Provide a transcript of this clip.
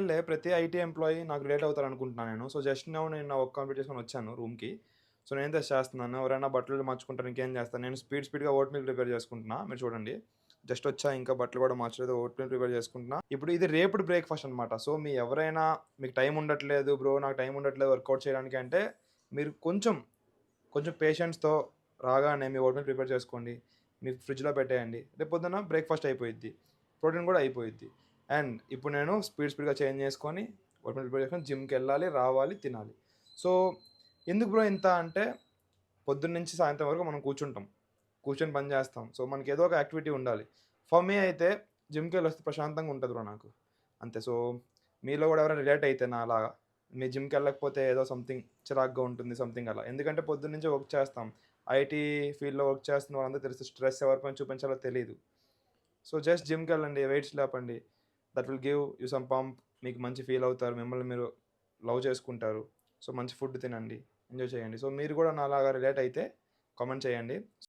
ప్రతి IT employee నాకు relate అవుతారనుకుంటున్నాను నేను. సో, జస్ట్ నౌ నేను నా వర్క్ కంప్లీట్ చేసుకొని వచ్చాను రూమ్‌కి. సో, నేనేం చేస్తున్నాను. ఎవరైనా బట్టలు మార్చుకుంటారు ఇంకేం చేస్తాను. నేను స్పీడ్‌గా ఓట్ మీల్ ప్రిపేర్ చేసుకుంటున్నా. మీరు చూడండి. జస్ట్ వచ్చా ఇంకా బట్టలు కూడా మార్చలేదు. ఓట్ మీల్ ప్రిపేర్ చేసుకుంటున్నా. ఇప్పుడు ఇది రేపటి బ్రేక్‌ఫాస్ట్ అనమాట. సో, ఎవరైనా మీకు టైం ఉండట్లేదు బ్రో నాకు టైం ఉండట్లేదు వర్కౌట్ చేయడానికి అంటే మీరు కొంచెం పేషెన్స్‌తో రాగానే మీ ఓట్ మీల్ ప్రిపేర్ చేసుకోండి. మీకు ఫ్రిడ్జ్‌లో పెట్టేయండి. రేపు పొద్దున్న బ్రేక్‌ఫాస్ట్ అయిపోయిద్ది. ప్రోటీన్ కూడా అయిపోయిద్ది. అండ్ ఇప్పుడు నేను స్పీడ్‌గా చేంజ్ చేసుకొని ఓట్ మీల్ ప్రిపేర్ చేసుకొని జిమ్‌కెళ్ళాలి, రావాలి, తినాలి. సో, ఎందుకు బ్రో ఇంత అంటే పొద్దున్న నుంచి సాయంత్రం వరకు మనం కూర్చుంటాం. కూర్చొని పని చేస్తాం. సో, మనకేదో ఒక యాక్టివిటీ ఉండాలి. ఫర్ మీ అయితే జిమ్‌కెళ్ళొస్తే ప్రశాంతంగా ఉంటది బ్రో నాకు. అంతే. సో, మీలో గూడా ఎవరైనా రిలేట్ అయితే నాలాగా, మీరు జిమ్‌కెళ్ళకపోతే ఏదో సంథింగ్ చిరాకుగా ఉంటుంది సంథింగ్ అలా. ఎందుకంటే పొద్దున్నుంచి వర్క్ చేస్తాం. ఐటీ ఫీల్డ్‌లో వర్క్ చేస్తున్న వాళ్ళందరికీ తెలుసు స్ట్రెస్ ఎవరి పైన చూపించాలో తెలీదు. సో, జస్ట్ జిమ్‌కెళ్ళండి, వెయిట్స్ లేపండి. That will give you some pump. మీకు మంచి ఫీల్ అవుతారు. మిమ్మల్ని మీరు లవ్ చేసుకుంటారు. సో, మంచి ఫుడ్ తినండి. ఎంజాయ్ చేయండి. సో, మీరు గూడా నాలాగా రిలేట్ అయితే కామెంట్ చేయండి.